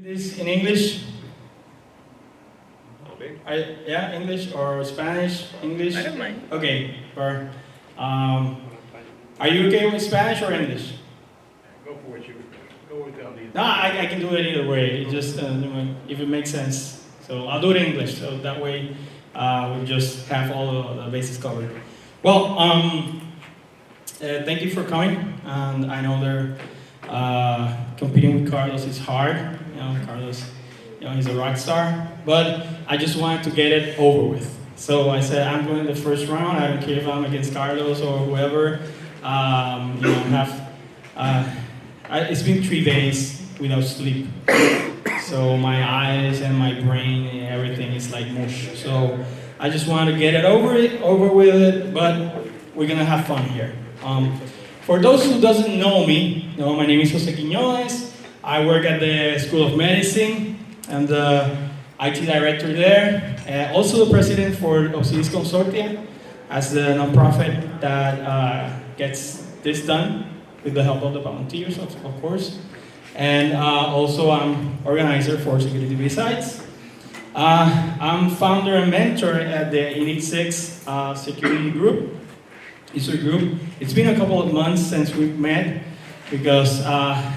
This in English? Okay. Yeah, English or Spanish? English? I don't mind. Okay, are you okay with Spanish or English? Go for it, you. Go with the No, I can do it either way. It just if it makes sense. So I'll do it in English. So that way we just have all the bases covered. Well, thank you for coming. And I know they're competing with Carlos is hard. You know, Carlos, he's a rock star. But I just wanted to get it over with. So I said I'm going the first round. I don't care if I'm against Carlos or whoever. It's been 3 days without sleep. So my eyes and my brain and everything is like mush. So I just want to get it over with it, but we're gonna have fun here. For those who doesn't know me, my name is Jose Quiñones. I work at the School of Medicine. I'm the IT director there. Also the president for Auxiliis Consortia, as the nonprofit that gets this done with the help of the volunteers, of course. And also I'm organizer for Security Besides. I'm founder and mentor at the Elite 6 security group, user group. It's been a couple of months since we've met because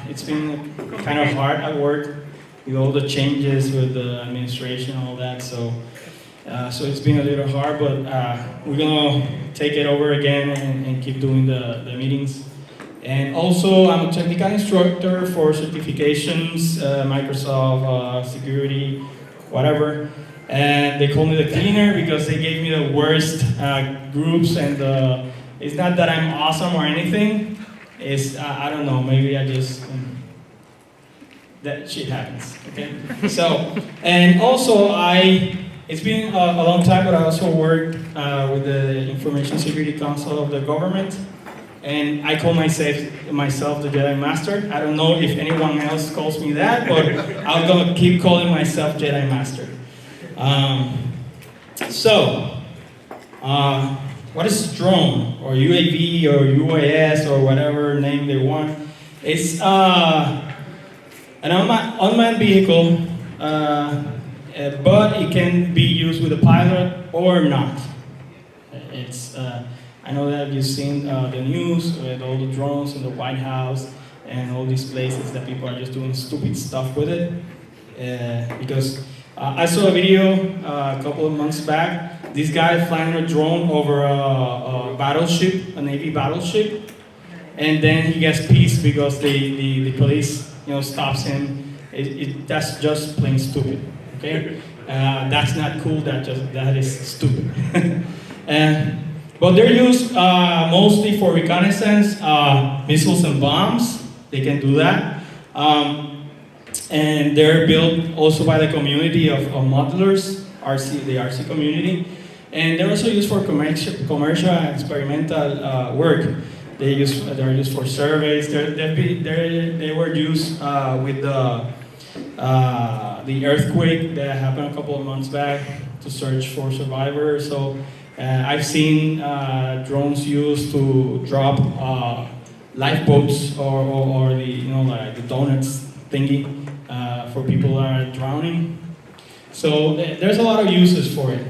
it's been kind of hard at work with all the changes with the administration and all that. So it's been a little hard, but we're gonna take it over again and keep doing the meetings. And also, I'm a technical instructor for certifications, Microsoft, security, whatever. And they call me the cleaner because they gave me the worst groups. And it's not that I'm awesome or anything. It's, I don't know, maybe I just, that shit happens, okay? So, and also it's been a long time, but I also worked with the Information Security Council of the government. And I call myself the Jedi Master. I don't know if anyone else calls me that, but I'm gonna keep calling myself Jedi Master. What is drone, or UAV, or UAS, or whatever name they want? It's an unmanned vehicle, but it can be used with a pilot or not. I know that you've seen the news with all the drones in the White House and all these places that people are just doing stupid stuff with it. Because I saw a video a couple of months back. This guy flying a drone over a battleship, a Navy battleship, and then he gets pissed because the police, stops him. That's just plain stupid. Okay, that's not cool. That is stupid. But they're used mostly for reconnaissance, missiles and bombs. They can do that. And they're built also by the community of modelers, the RC community. And they're also used for commercial and experimental work. They're used for surveys. They were used with the earthquake that happened a couple of months back to search for survivors. So I've seen drones used to drop lifeboats or the donuts thingy for people that are drowning. So there's a lot of uses for it.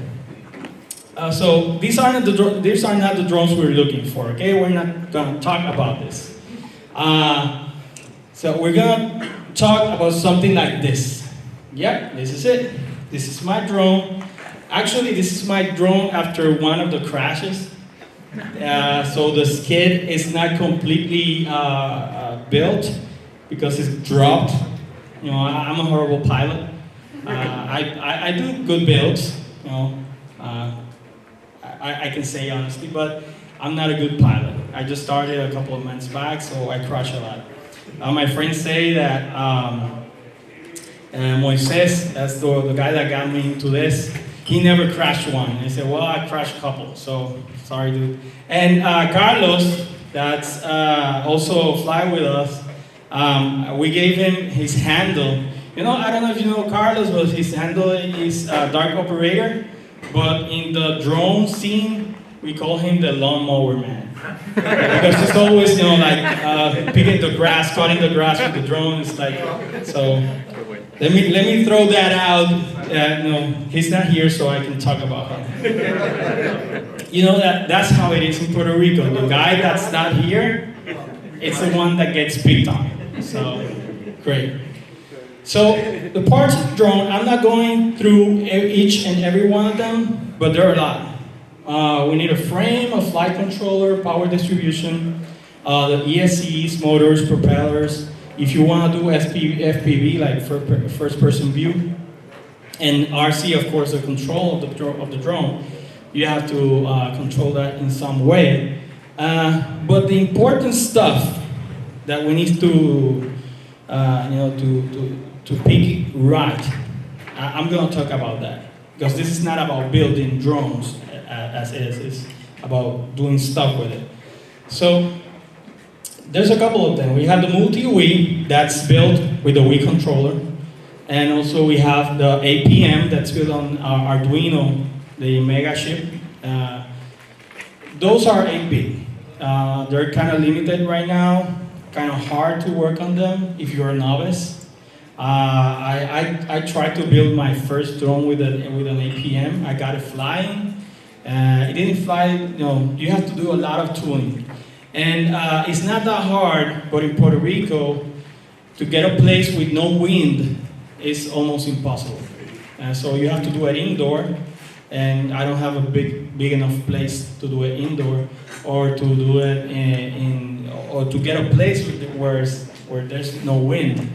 So these are not the drones we're looking for. Okay, we're not gonna talk about this. So we're gonna talk about something like this. Yep, this is it. This is my drone. Actually, this is my drone after one of the crashes. So the skid is not completely built because it's dropped. I'm a horrible pilot. I do good builds, I can say honestly, but I'm not a good pilot. I just started a couple of months back, so I crash a lot. My friends say that Moises, that's the guy that got me into this, he never crashed one. I said, well, I crashed a couple, so sorry, dude. And Carlos, that's also fly with us, we gave him his handle. I don't know if you know Carlos, but his handle is Dark Operator. But in the drone scene, we call him the lawnmower man. Because he's always, picking the grass, cutting the grass with the drone. It's like, so Let me throw that out. No, he's not here, so I can talk about him. You know that's how it is in Puerto Rico. The guy that's not here, it's the one that gets picked on. So, great. So, the parts of the drone, I'm not going through each and every one of them, but there are a lot. We need a frame, a flight controller, power distribution, the ESCs, motors, propellers. If you want to do FPV, like first-person view, and RC, of course, the control of the drone, you have to control that in some way. But the important stuff that we need to, to pick right, I'm going to talk about that, because this is not about building drones as is. It's about doing stuff with it. So there's a couple of them. We have the multi-Wii that's built with the Wii controller, and also we have the APM that's built on Arduino, the Mega chip. Those are 8-bit. They're kind of limited right now, kind of hard to work on them if you're a novice. I tried to build my first drone with an APM. I got it flying. It didn't fly, you have to do a lot of tuning. And it's not that hard, but in Puerto Rico, to get a place with no wind is almost impossible. So you have to do it indoor, and I don't have a big enough place to do it indoor, or to do it or to get a place where there's no wind.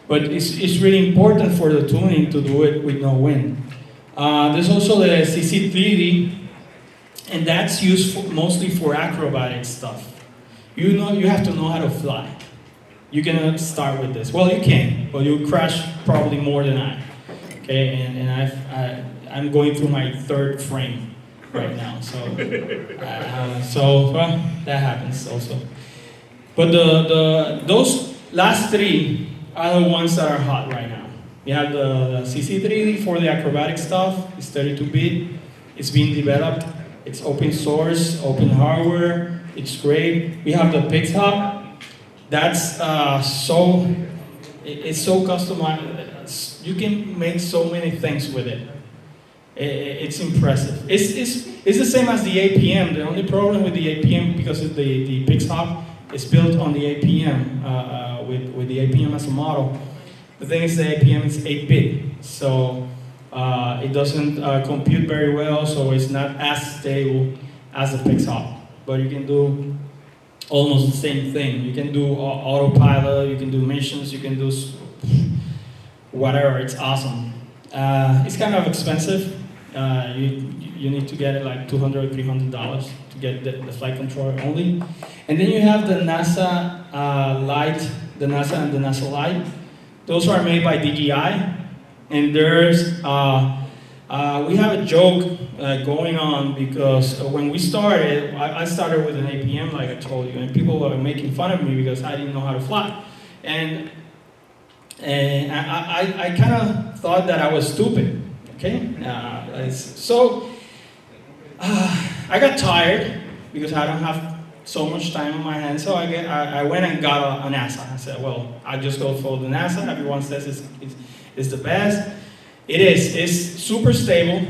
But it's really important for the tuning to do it with no wind. There's also the CC3D, and that's used mostly for acrobatic stuff. You have to know how to fly. You cannot start with this. Well, you can, but you'll crash probably more than I. Okay, and I'm going through my third frame right now, so well, that happens also. But those last three are the ones that are hot right now. We have the CC3D for the acrobatic stuff. It's 32-bit. It's being developed. It's open source, open hardware. It's great. We have the PixHop. That's it's so customized. You can make so many things with it. It's impressive. It's the same as the APM. The only problem with the APM, because of the PixHop, is built on the APM with the APM as a model. The thing is, the APM is 8-bit, so it doesn't compute very well, so it's not as stable as the PixHop. But you can do almost the same thing. You can do autopilot, you can do missions, you can do whatever. It's awesome. It's kind of expensive. You need to get it like $200, $300 to get the flight controller only. And then you have the NASA Lite, the NASA and the NASA Lite. Those are made by DJI, and there's we have a joke going on, because when we started, I started with an APM, like I told you, and people were making fun of me because I didn't know how to fly, and I kind of thought that I was stupid. Okay, so I got tired because I don't have so much time on my hands, so I went and got a NASA. I said, well, I just go for the NASA. Everyone says it's the best. It is. It's super stable.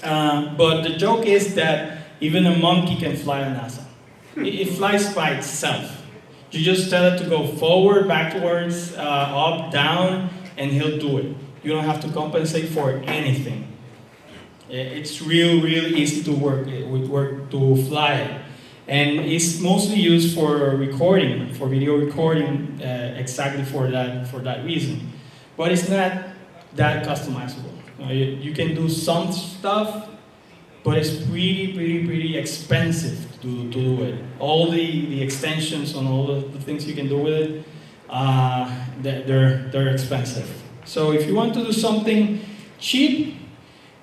But the joke is that even a monkey can fly a NASA. It flies by itself. You just tell it to go forward, backwards, up, down, and he'll do it. You don't have to compensate for anything. It's real easy to work to fly it. And it's mostly used for recording, for video recording, exactly for that reason. But it's not that customizable. You can do some stuff, but it's pretty expensive to do it. All the extensions and all the things you can do with it, they're expensive. So if you want to do something cheap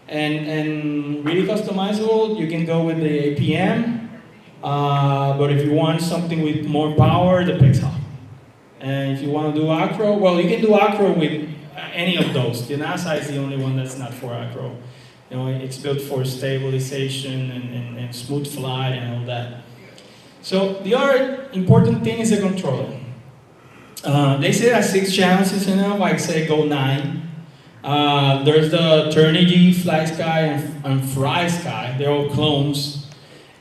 and really customizable, you can go with the APM. But if you want something with more power, the PixHop. And if you want to do acro, well, you can do acro with any of those. The NASA is the only one that's not for acro. It's built for stabilization and smooth flight and all that. So the other important thing is the controller. They say that 6 channels is enough. I say go 9. There's the Turnigy, Fly Sky, and Fry Sky. They're all clones,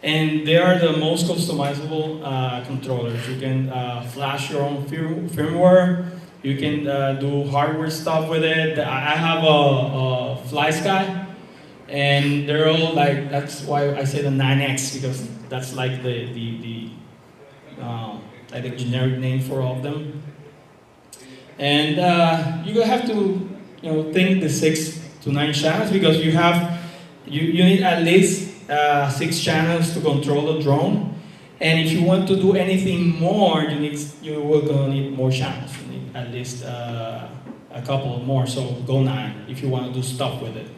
and they are the most customizable controllers. You can flash your own firmware. You can do hardware stuff with it. I have a Fly Sky, and they're all like, that's why I say the 9X, because that's like the like a generic name for all of them. And you have to think the 6 to 9 channels, because you need at least 6 channels to control the drone. And if you want to do anything more, you will gonna need more channels. You need at least a couple more. So go 9 if you want to do stuff with it.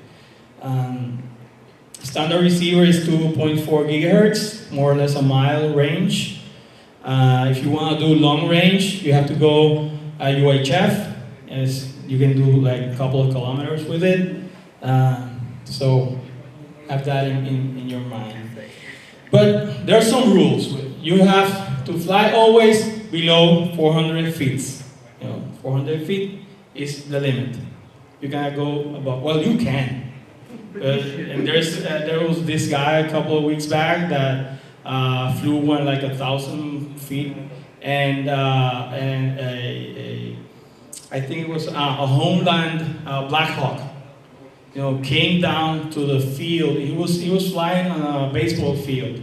Standard receiver is 2.4 gigahertz, more or less a mile range. If you want to do long range, you have to go UHF, as you can do like a couple of kilometers with it. So have that in your mind. But there are some rules. You have to fly always below 400 feet. 400 feet is the limit. You cannot go above. Well, you can. And there was this guy a couple of weeks back that flew like 1,000 feet, and I think it was a Homeland Black Hawk. Came down to the field. He was flying on a baseball field,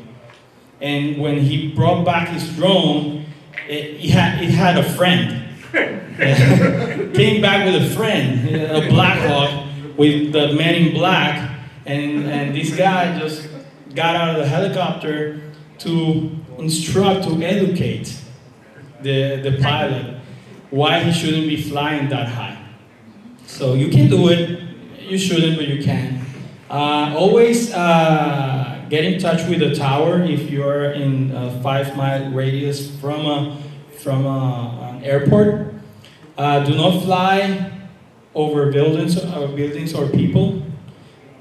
and when he brought back his drone, it had a friend. Came back with a friend, a Black Hawk with the man in black, and this guy just got out of the helicopter to instruct, to educate the pilot why he shouldn't be flying that high. So you can do it. You shouldn't, but you can. Always get in touch with the tower if you're in a 5-mile radius from an airport. Do not fly over buildings or people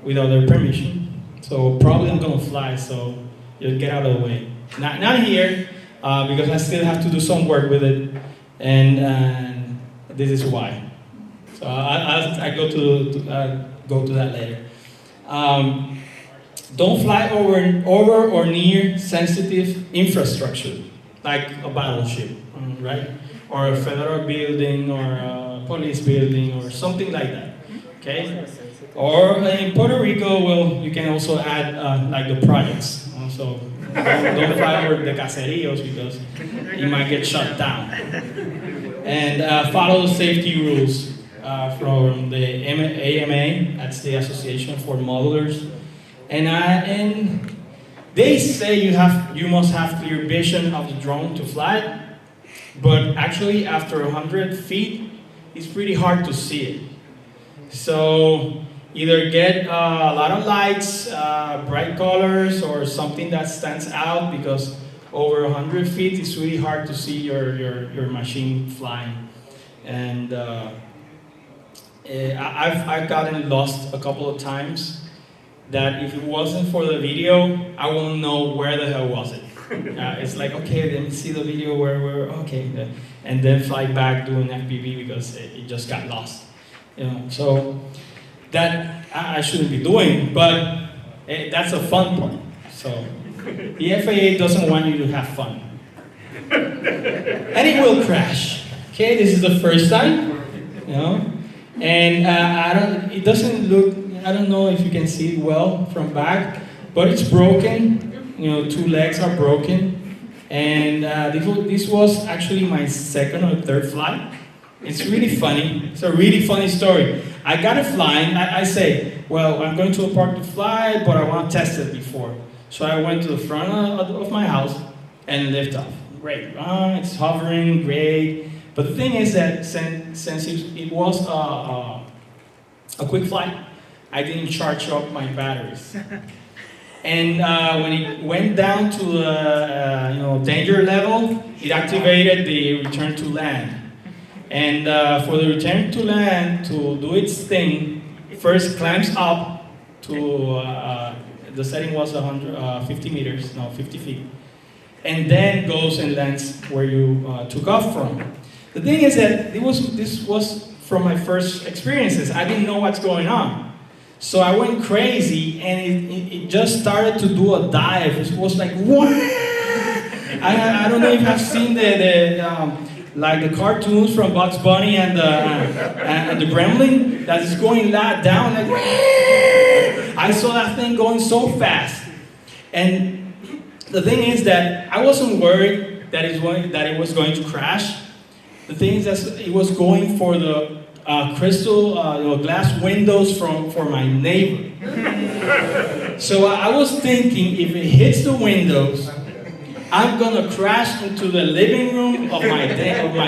without their permission. So probably I'm gonna fly, so you'll get out of the way. Not here, because I still have to do some work with it, and this is why. So I go to that later. Don't fly over or near sensitive infrastructure, like a battleship, right? Or a federal building, or a police building, or something like that. Okay? Or in Puerto Rico, well, you can also add like the projects. So don't fly over the caseríos, because you might get shut down. And follow the safety rules from the AMA, that's the Association for Modelers. And they say you must have clear vision of the drone to fly, but actually after 100 feet, it's pretty hard to see it. So either get a lot of lights, bright colors, or something that stands out, because over 100 feet it's really hard to see your machine flying. And I've gotten lost a couple of times, that if it wasn't for the video, I won't know where the hell was it. It's like, okay, let me see the video where okay, and then fly back doing FPV because it just got lost. So that I shouldn't be doing, but that's a fun part. So the FAA doesn't want you to have fun, and it will crash. Okay, this is the first time, and it doesn't look. I don't know if you can see it well from back, but it's broken. 2 legs are broken, and this was actually my second or third flight. It's really funny. It's a really funny story. I got it flying. I say, well, I'm going to a park to fly, but I want to test it before. So I went to the front of my house and lift off. Great. It's hovering, great. But the thing is that since it was a quick flight, I didn't charge up my batteries. And when it went down to danger level, it activated the return to land. And for the return to land to do its thing, first climbs up to the setting was 50 feet, and then goes and lands where you took off from. The thing is that this was from my first experiences. I didn't know what's going on. So I went crazy, and it just started to do a dive. It was like, what? I don't know if you've seen like the cartoons from Bugs Bunny and the Gremlin that is going down. Like, I saw that thing going so fast. And the thing is that I wasn't worried that it was going to crash. The thing is that it was going for the crystal glass windows for my neighbor. So I was thinking, if it hits the windows, I'm gonna crash into the living room of my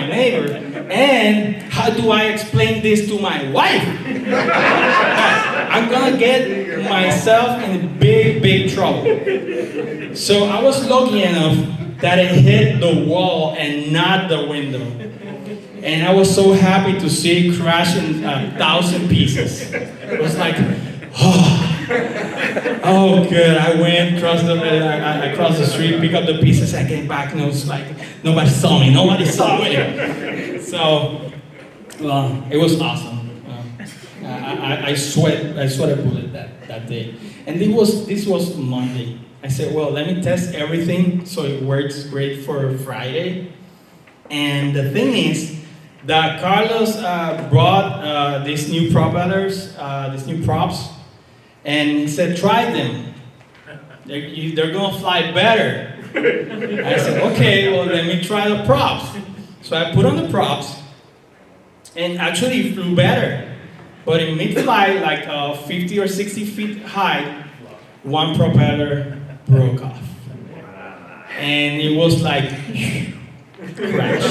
neighbor. And how do I explain this to my wife? I'm gonna get myself in big trouble. So I was lucky enough that it hit the wall and not the window. And I was so happy to see it crash in 1,000 pieces. It was like, oh good. I went, I crossed the street, picked up the pieces, I came back, and it was like, nobody saw me. So, well, it was awesome. I sweat a bullet that day. And this was Monday. I said, well, let me test everything so it works great for Friday. And the thing is that Carlos brought these new propellers, these new props, and he said, try them. They're gonna fly better. I said, okay, well, let me try the props. So I put on the props, and actually it flew better. But in mid-flight, like 50 or 60 feet high, one propeller broke off. And it was like, crash.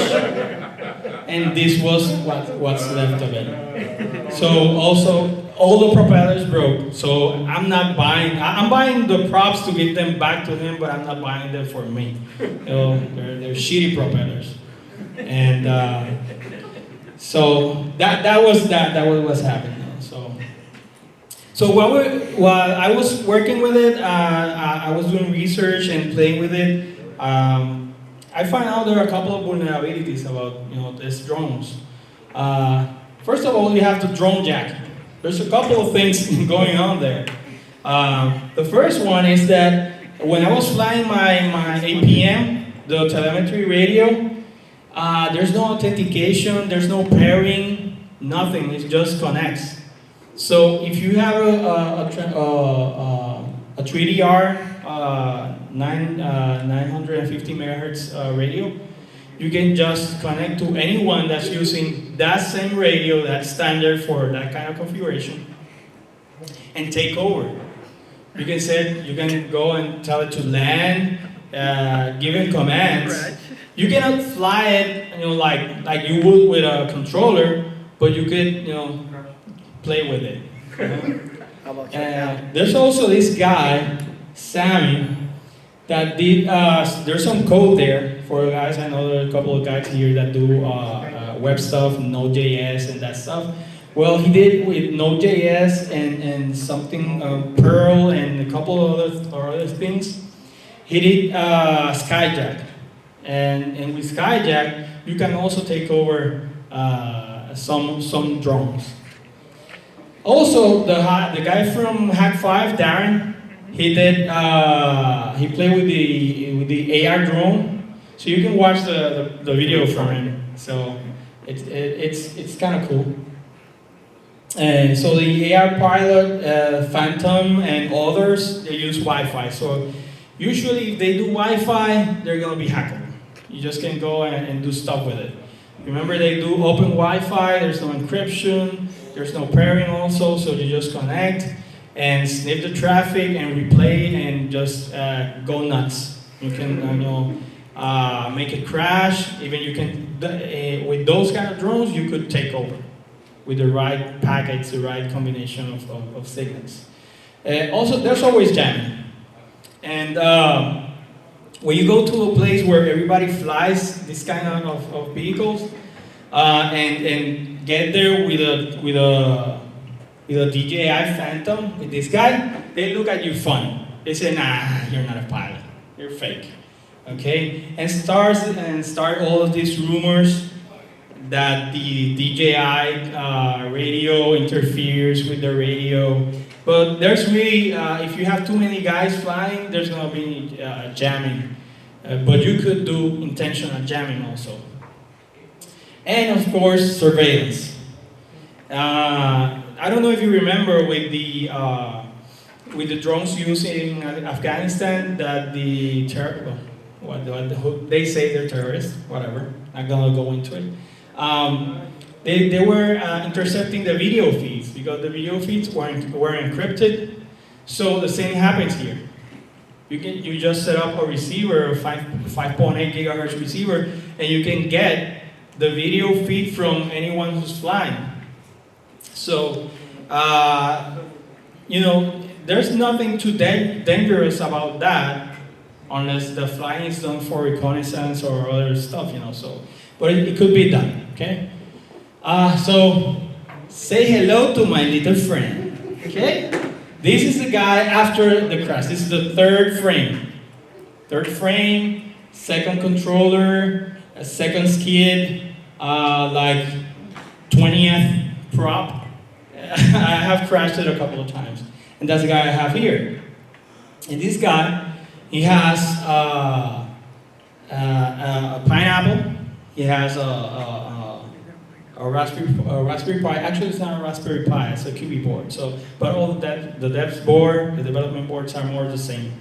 And this was what's left of it. So also, all the propellers broke. So I'm buying the props to get them back to him, but I'm not buying them for me. They're shitty propellers. And so that was what's happening. So while I was working with it, I was doing research and playing with it. I found out there are a couple of vulnerabilities about these drones. First of all, you have the drone jack. There's a couple of things going on there. The first one is that when I was flying my APM, the telemetry radio, there's no authentication, there's no pairing, nothing. It just connects. So if you have a 3DR 950 megahertz radio, you can just connect to anyone that's using that same radio, that's standard for that kind of configuration, and take over. You can go and tell it to land, give it commands. You cannot fly it, like you would with a controller, but you could, play with it. There's also this guy, Sammy, that did, there's some code there for guys. I know there are a couple of guys here that do web stuff, Node.js and that stuff. Well, he did with Node.js and something, Perl and a couple of other things. He did Skyjack. And with Skyjack, you can also take over some drones. Also, the guy from Hack 5, Darren, he played with the AR drone, so you can watch the video from him. So it's kind of cool. And so the AR pilot, Phantom, and others, they use Wi-Fi. So usually, if they do Wi-Fi, they're gonna be hackable. You just can go and do stuff with it. Remember, they do open Wi-Fi. There's no encryption. There's no pairing also, so you just connect and sniff the traffic and replay and just go nuts. You can make it crash. Even you can, with those kind of drones, you could take over with the right packets, the right combination of signals. Also, there's always jamming. And when you go to a place where everybody flies this kind of vehicles, and get there with a DJI Phantom, with this guy, they look at you funny. They say, nah, you're not a pilot. You're fake. Okay? And start all of these rumors that the DJI radio interferes with the radio. But there's really, if you have too many guys flying, there's going to be jamming. But you could do intentional jamming also. And of course, surveillance. I don't know if you remember with the drones used in Afghanistan that they say they're terrorists, whatever. Not gonna go into it. They were intercepting the video feeds because the video feeds were encrypted. So the same happens here. You just set up a receiver, a 5.8 gigahertz receiver, and you can get the video feed from anyone who's flying. So, there's nothing too dangerous about that, unless the flying is done for reconnaissance or other stuff, So, but it could be done, okay? So, say hello to my little friend, okay? This is the guy after the crash. This is the third frame. Third frame, second controller, a second skid, like 20th prop. I have crashed it a couple of times. And that's the guy I have here. And this guy, he has a pineapple. He has a Raspberry Pi. Actually, it's not a Raspberry Pi. It's a QB board. So, but all that, the devs board, the development boards are more the same.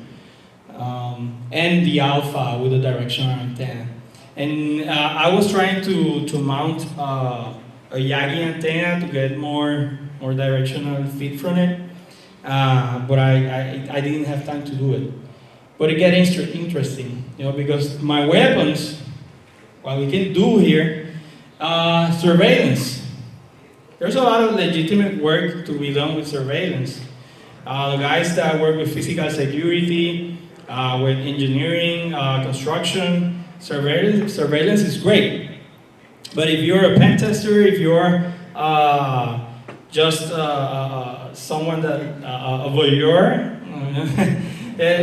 And the Alpha with the directional antenna. And I was trying to mount a Yagi antenna to get more directional feed from it, but I didn't have time to do it. But it gets interesting, because my weapons, what we can do here, surveillance. There's a lot of legitimate work to be done with surveillance. The guys that work with physical security, with engineering, construction, surveillance is great. But if you're a pen tester, if you're just someone that a voyeur,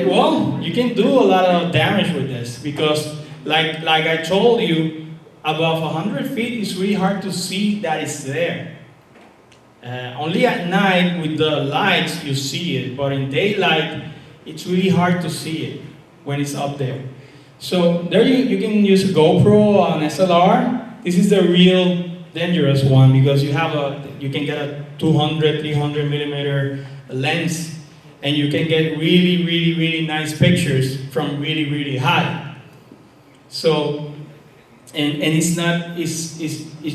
well, you can do a lot of damage with this because, like I told you, above 100 feet, it's really hard to see that it's there. Only at night with the lights you see it, but in daylight, it's really hard to see it when it's up there. So there you can use a GoPro, an SLR. This is the real dangerous one because you can get a 200, 300 millimeter lens, and you can get really, really, really nice pictures from really, really high. So, and it's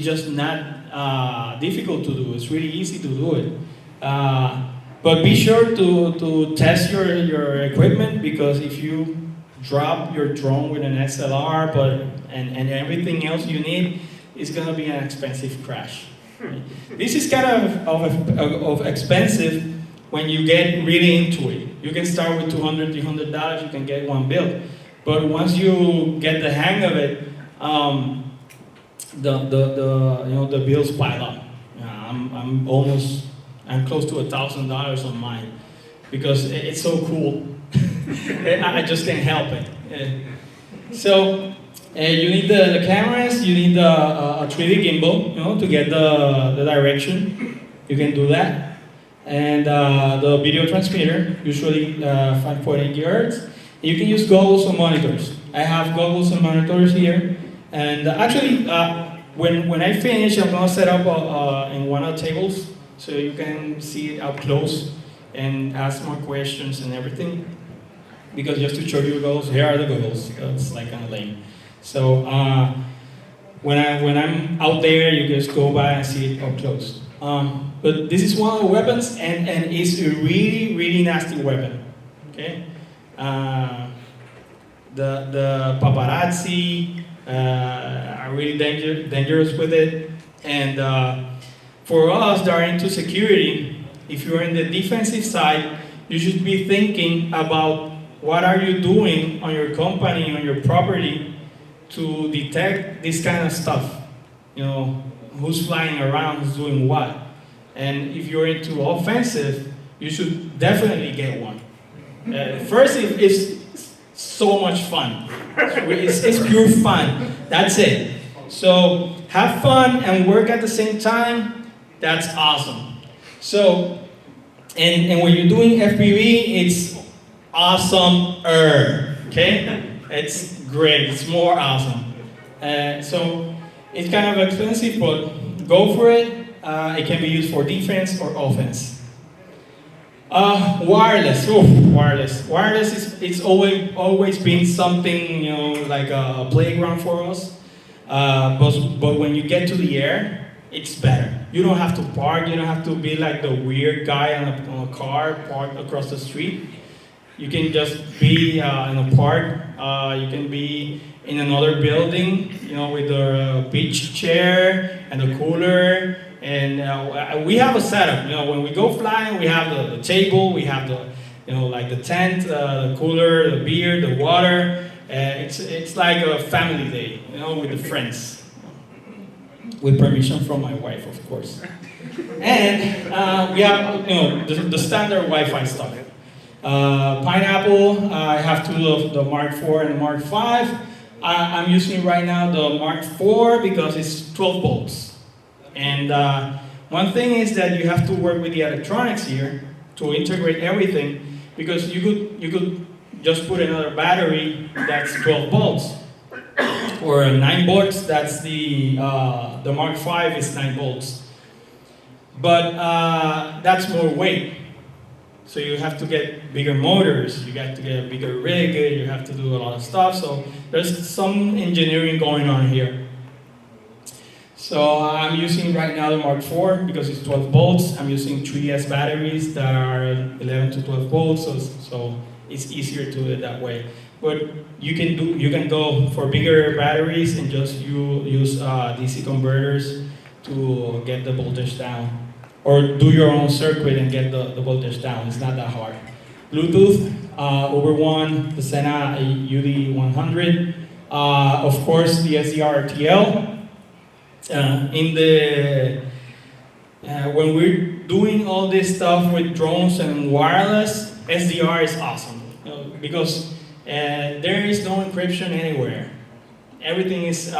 just not difficult to do. It's really easy to do it. But be sure to test your equipment, because if you drop your drone with an SLR, and everything else you need, it's going to be an expensive crash. This is kind of expensive when you get really into it. You can start with $200, $300, you can get one built. But once you get the hang of it, the bills pile up. I'm close to $1,000 on mine because it's so cool. I just can't help it. So you need the cameras, you need a 3D gimbal, to get the direction. You can do that. And the video transmitter, usually 5.8 gigahertz. You can use goggles or monitors. I have goggles and monitors here. And actually, when I finish, I'm gonna set up in one of the tables so you can see it up close and ask more questions and everything. Because just to show you goggles, here are the goggles. It's like kind of lame. So when I'm out there, you just go by and see it up close. But this is one of the weapons, and it's a really, really nasty weapon. Okay, the paparazzi are really dangerous with it, and for us that are into security, if you're in the defensive side, you should be thinking about what are you doing on your company, on your property, to detect this kind of stuff. Who's flying around, who's doing what. And if you're into offensive, you should definitely get one. First, it's so much fun. It's pure fun. That's it. So have fun and work at the same time, that's awesome. So, and when you're doing FPV, it's awesome-er, okay? It's great, it's more awesome. So, it's kind of expensive, but go for it. It can be used for defense or offense. Wireless. Wireless. Wireless is it's always been something, like a playground for us. But when you get to the air, it's better. You don't have to park. You don't have to be like the weird guy on a car parked across the street. You can just be in a park. You can be in another building, with the beach chair and the cooler. And we have a setup. When we go flying, we have the table, we have the, like the tent, the cooler, the beer, the water. It's like a family day, with the friends, with permission from my wife, of course. And we have, the standard Wi-Fi stuff. Pineapple. I have two of the Mark IV and Mark V. I'm using right now the Mark IV because it's 12 volts. And one thing is that you have to work with the electronics here to integrate everything, because you could just put another battery that's 12 volts, or 9 volts. That's the Mark V is 9 volts, but that's more weight. So you have to get bigger motors. You got to get a bigger rig. You have to do a lot of stuff. So there's some engineering going on here. So I'm using right now the Mark IV because it's 12 volts. I'm using 3S batteries that are 11 to 12 volts, so it's easier to do it that way. But you can go for bigger batteries and just use DC converters to get the voltage down, or do your own circuit and get the voltage down. It's not that hard. Bluetooth, over one, the Sena UD100, of course the SDR RTL. When we're doing all this stuff with drones and wireless, SDR is awesome, because there is no encryption anywhere. Everything is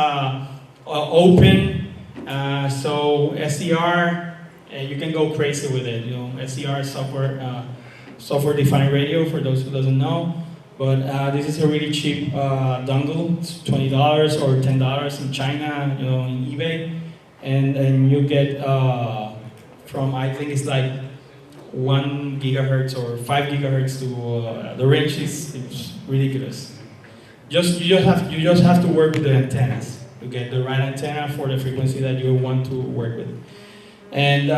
open, so SDR, you can go crazy with it. SDR is software-defined radio, for those who doesn't know. But this is a really cheap dongle. It's $20 or $10 in China, in eBay, and you get from, I think it's like 1 gigahertz or 5 gigahertz to the range is ridiculous. You just have to work with the antennas to get the right antenna for the frequency that you want to work with. And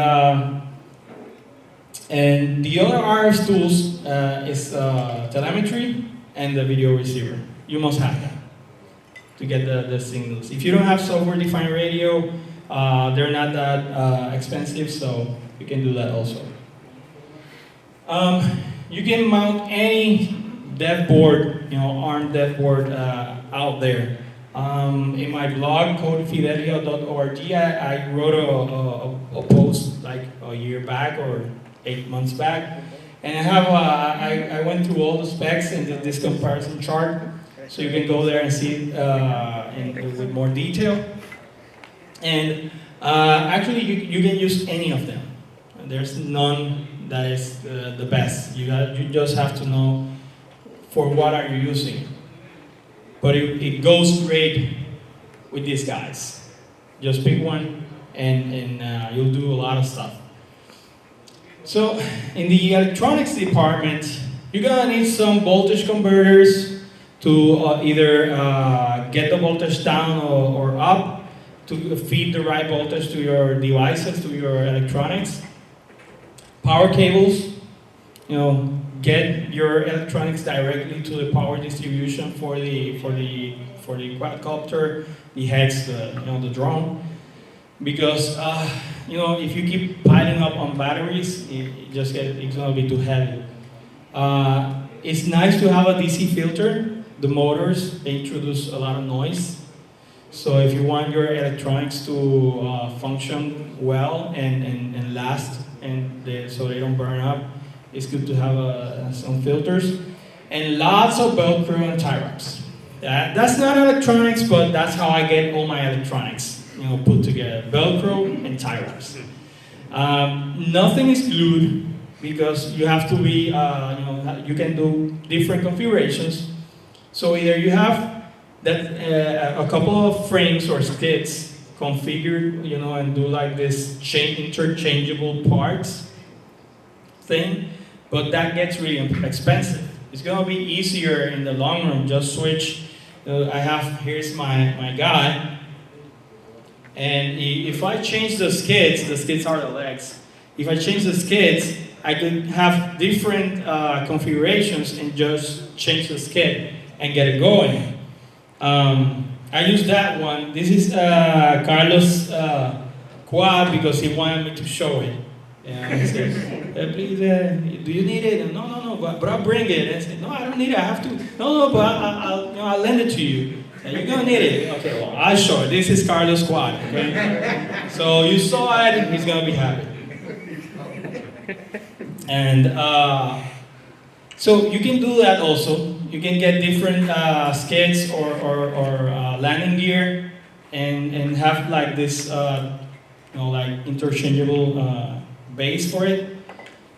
the other RF tools is telemetry and the video receiver. You must have that to get the signals. If you don't have software-defined radio, they're not that expensive, so you can do that also. You can mount any dev board, ARM dev board out there. In my blog, codefidelio.org, I wrote a post like a year back or 8 months back, and I went through all the specs and did this comparison chart, so you can go there and see it with more detail. And actually, you can use any of them. There's none that is the best. You just have to know for what are you using. But it goes great with these guys. Just pick one, and you'll do a lot of stuff. So, in the electronics department, you're gonna need some voltage converters to either get the voltage down or up, to feed the right voltage to your devices, to your electronics. Power cables, get your electronics directly to the power distribution for the quadcopter, the heads, the drone. Because if you keep piling up on batteries, it's gonna be too heavy. It's nice to have a DC filter. The motors, they introduce a lot of noise. So if you want your electronics to function well and last, so they don't burn up, it's good to have some filters. And lots of Velcro and tie wraps. That's not electronics, but that's how I get all my electronics. put together, Velcro and tie wraps. Nothing is glued because you have to be, you can do different configurations. So either you have that a couple of frames or skids configured, and do like this interchangeable parts thing, but that gets really expensive. It's gonna be easier in the long run. Just switch. Here's my guy, and if I change the skids are the legs. If I change the skids, I could have different configurations and just change the skid and get it going. I use that one. This is Carlos' quad because he wanted me to show it. He said, please, do you need it? And, no, but I'll bring it. And I said, no, I don't need it. I have to. No, but I'll lend it to you. And you're gonna need it. Okay, well, I'll show it. This is Carlos' quad. Okay, so you saw it. He's gonna be happy. And so you can do that also. You can get different skids or landing gear and have like this, like interchangeable base for it,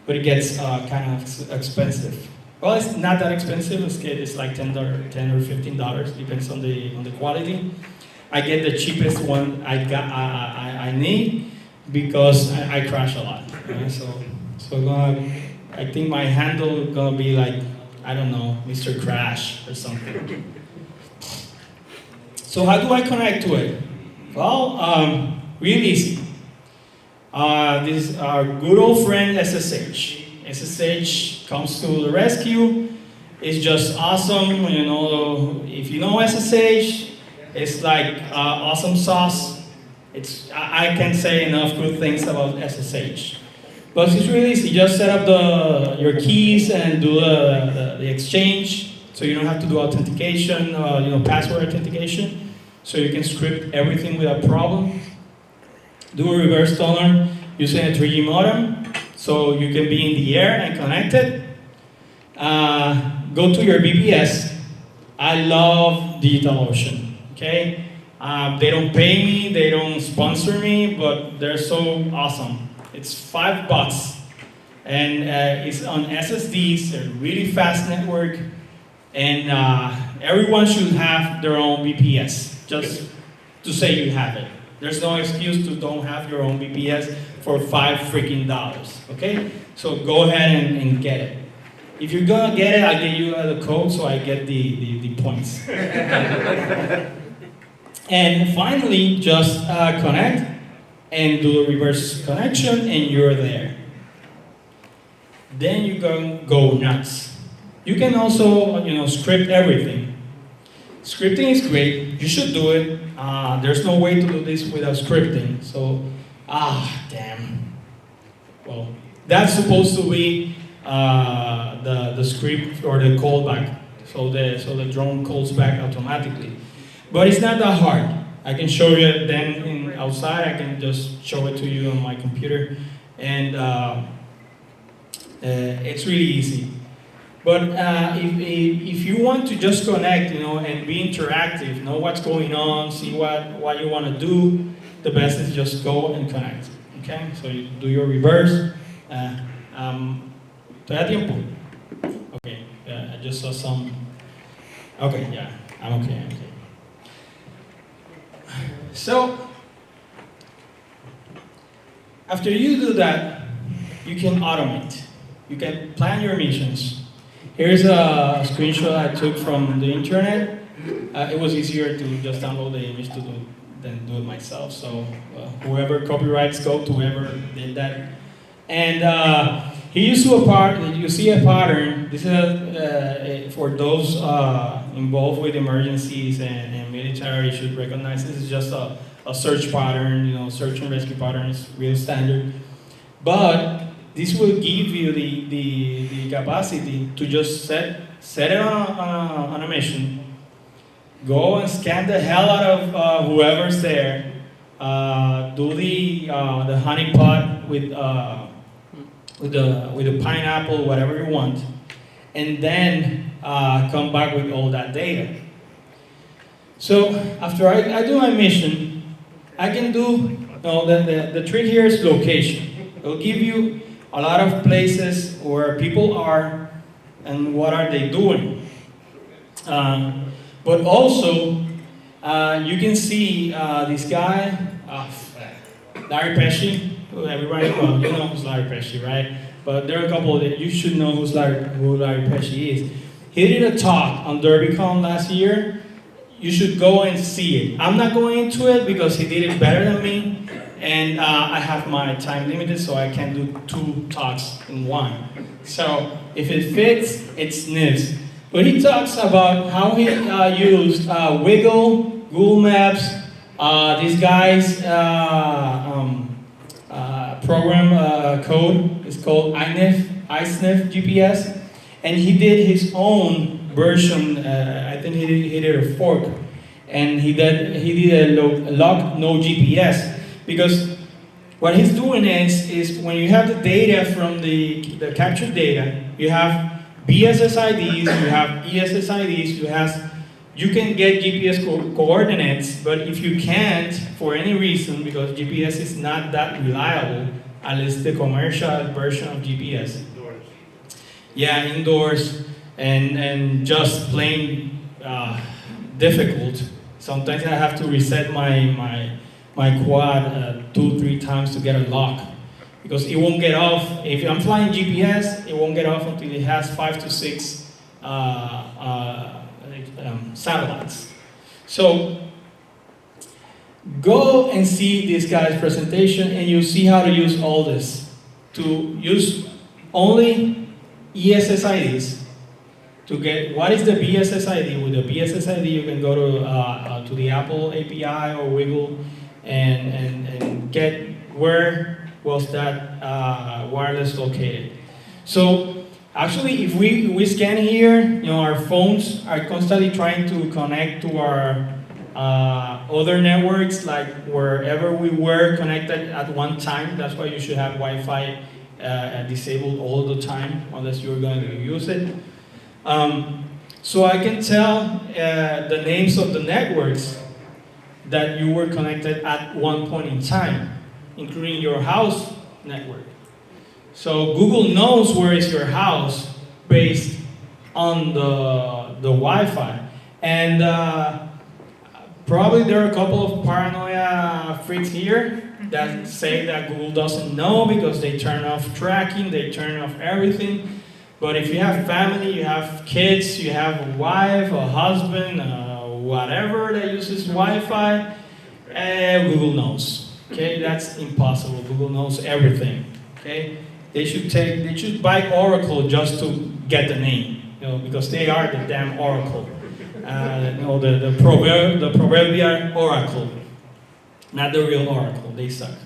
but it gets kind of expensive. Well, it's not that expensive. A skid is like $10 or $15, depends on the quality. I get the cheapest one I need because I crash a lot. So I think my handle gonna be like, I don't know, Mr. Crash or something. So how do I connect to it? Well, really easy. This is our good old friend SSH. SSH comes to the rescue. It's just awesome. If you know SSH, it's like awesome sauce. I can't say enough good things about SSH. But it's really easy. Just set up your keys and do the exchange, so you don't have to do authentication, password authentication. So you can script everything without problem. Do a reverse tunnel using a 3G modem, so you can be in the air and connected. Go to your VPS. I love DigitalOcean. Okay, they don't pay me, they don't sponsor me, but they're so awesome. It's $5, and it's on SSDs. A really fast network, and everyone should have their own VPS. Just to say you have it. There's no excuse to don't have your own VPS for $5 freaking. Okay, so go ahead and get it. If you're gonna get it, I'll give you the code so I get the points. And finally, just connect and do a reverse connection, and you're there. Then you go nuts. You can also, script everything. Scripting is great. You should do it. There's no way to do this without scripting. So, damn. Well, that's supposed to be the script or the callback. So the drone calls back automatically. But it's not that hard. I can show you then outside. I can just show it to you on my computer, and it's really easy. But if you want to just connect, and be interactive, know what's going on, see what you want to do, the best is just go and connect. Okay, so you do your reverse. ¿Todavía tiempo? Okay, yeah, I just saw some. Okay, yeah, I'm okay. So, after you do that, you can automate. You can plan your missions. Here's a screenshot I took from the internet. It was easier to just download the image than do it myself. So, whoever copyrights go to whoever did that. And here you see a pattern. This is for those involved with emergencies and military should recognize. This is just a search pattern. Search and rescue pattern is real standard. But this will give you the capacity to just set it on a mission. Go and scan the hell out of whoever's there. Do the honeypot with the pineapple, whatever you want, and then come back with all that data. So after I do my mission, I can do, no, the trick here is location. It'll give you a lot of places where people are and what are they doing. But also, you can see this guy, Larry Pesci. Everybody, well, you know who's Larry Pesci, right? But there are a couple that you should know who Larry Pesci is. He did a talk on DerbyCon last year. You should go and see it. I'm not going into it because he did it better than me, and I have my time limited, so I can't do 2 talks in one. So if it fits, it sniffs. But he talks about how he used Wiggle, Google Maps, this guy's program code is called iSniff GPS, and he did his own version. I think he did a fork, and he did a log no GPS, because what he's doing is when you have the data from the captured data, you have BSSIDs, you have ESSIDs, you can get GPS coordinates, but if you can't, for any reason, because GPS is not that reliable, at least the commercial version of GPS. Indoors. Yeah, indoors, and just plain difficult. Sometimes I have to reset my quad 2-3 times to get a lock, because it won't get off. If I'm flying GPS, it won't get off until it has 5 to 6 satellites. So go and see this guy's presentation, and you'll see how to use all this. To use only ESSIDs to get what is the BSSID. With the BSSID, you can go to the Apple API or Wiggle and get where was that wireless located. So actually, if we scan here, our phones are constantly trying to connect to our other networks, like wherever we were connected at one time. That's why you should have Wi-Fi disabled all the time, unless you're going to use it. So I can tell the names of the networks that you were connected at one point in time, including your house network. So Google knows where is your house based on the Wi-Fi. And probably there are a couple of paranoia freaks here that say that Google doesn't know because they turn off tracking, they turn off everything. But if you have family, you have kids, you have a wife, a husband, whatever that uses Wi-Fi, Google knows. Okay, that's impossible. Google knows everything. Okay, they should buy Oracle just to get the name, because they are the damn Oracle. The proverbial Oracle, not the real Oracle. They suck.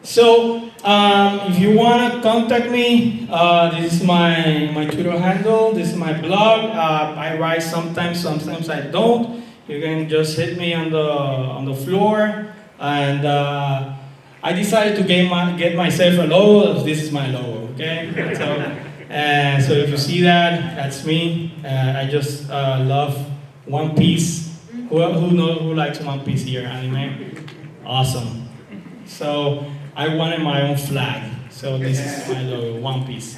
So, if you want to contact me, this is my Twitter handle, this is my blog. I write sometimes I don't. You can just hit me on the floor, and I decided to get myself a logo. This is my logo, okay? So if you see that, that's me. I just love One Piece. Who likes One Piece here? Anime? Awesome. So I wanted my own flag. So this is my logo, One Piece.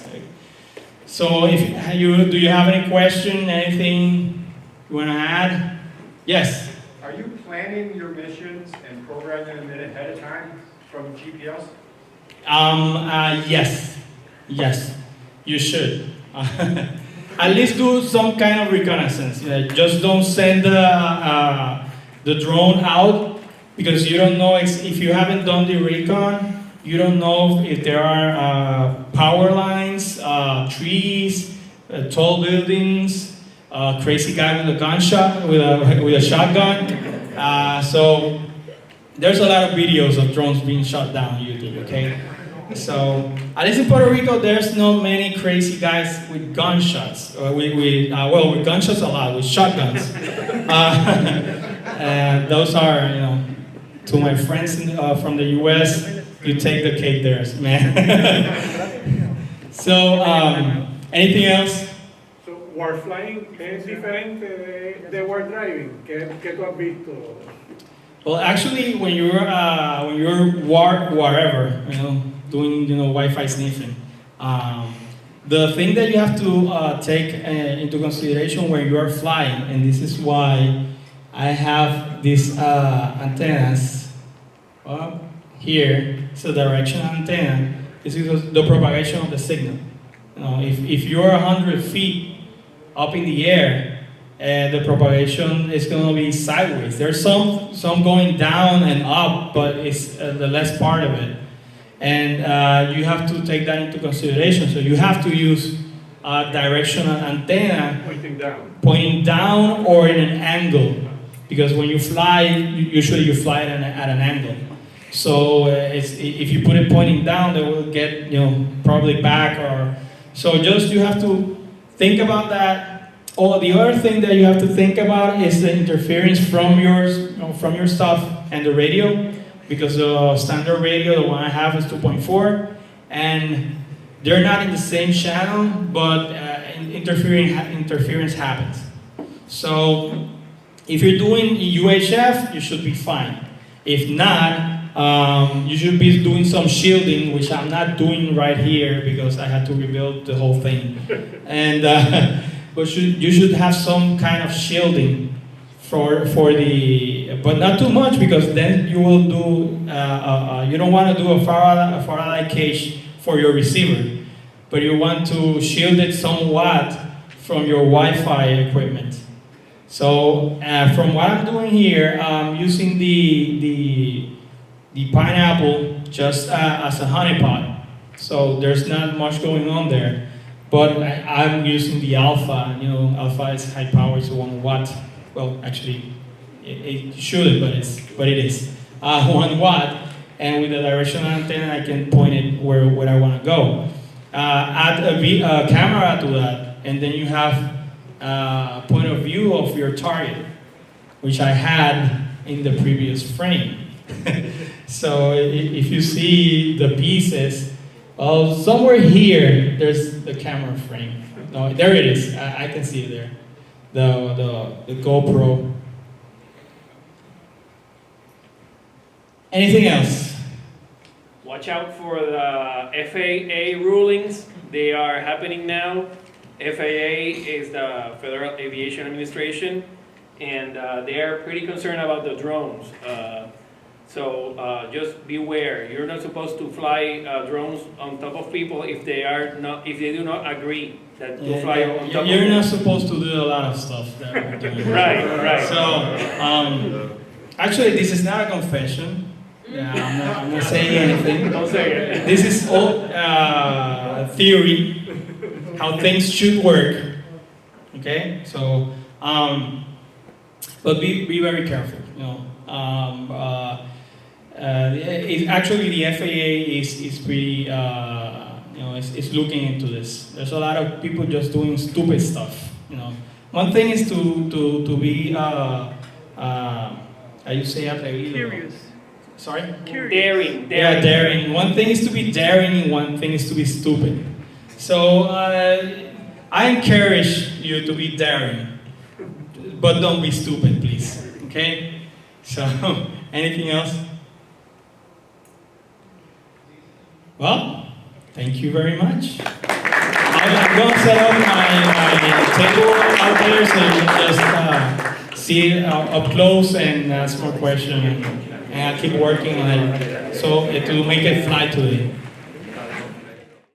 So do you have any question, anything you want to add? Yes? Are you planning your missions and programming them ahead of time from GPS? Yes, you should. At least do some kind of reconnaissance. Just don't send the drone out, because you don't know if you haven't done the recon. You don't know if there are power lines, trees, tall buildings, crazy guy with a gunshot, with a shotgun. So there's a lot of videos of drones being shot down on YouTube. Okay. So, at least in Puerto Rico, there's not many crazy guys with gunshots. With gunshots a lot, with shotguns. Those are, to my friends from the US, you take the cake there, man. So, anything else? So Warflying es diferente de war driving. ¿Qué tú has visto? Well, actually, when you're wherever, doing Wi-Fi sniffing, the thing that you have to take into consideration when you are flying, and this is why I have these antennas here. It's a directional antenna. This is the propagation of the signal. If you're 100 feet up in the air, the propagation is going to be sideways. There's some going down and up, but it's the less part of it. And you have to take that into consideration. So you have to use a directional antenna pointing down or in an angle. Because when you fly, usually you fly at an angle. So if you put it pointing down, they will get probably back. So you have to think about that. The other thing that you have to think about is the interference from your stuff and the radio, because the standard radio, the one I have, is 2.4, and they're not in the same channel, but interference happens. So if you're doing UHF, you should be fine. If not, you should be doing some shielding, which I'm not doing right here because I had to rebuild the whole thing. And but you should have some kind of shielding for but not too much, because then you will do you don't want to do a Faraday cage for your receiver, but you want to shield it somewhat from your Wi-Fi equipment. So from what I'm doing here, I'm using the pineapple just as a honeypot. So there's not much going on there. But I'm using the alpha. Alpha is high power, so 1 watt. Well, actually, it shouldn't, but it is 1 watt. And with the directional antenna, I can point it where I want to go. Add a camera to that, and then you have a point of view of your target, which I had in the previous frame. So if you see the pieces, well, somewhere here, there's the camera frame. No, there it is. I can see it there. The GoPro. Anything else? Watch out for the FAA rulings. They are happening now. FAA is the Federal Aviation Administration, and they are pretty concerned about the drones. So just beware. You're not supposed to fly drones on top of people if they do not agree that you fly on top of them. You're not supposed to do a lot of stuff that we're doing. Right. So actually, this is not a confession. Yeah, I'm not saying anything. Don't say it. This is all theory, how things should work. Okay, so but be very careful. Actually, the FAA is pretty, is looking into this. There's a lot of people just doing stupid stuff. One thing is to be, how you say atrevido? Curious. Sorry? Daring. Yeah, daring. One thing is to be daring, and one thing is to be stupid. So I encourage you to be daring, but don't be stupid, please. Okay? So, anything else? Well, thank you very much. I'm going to set up my table out there so you can just see it up close and ask more questions. And I'll keep working on it so to make it fly today.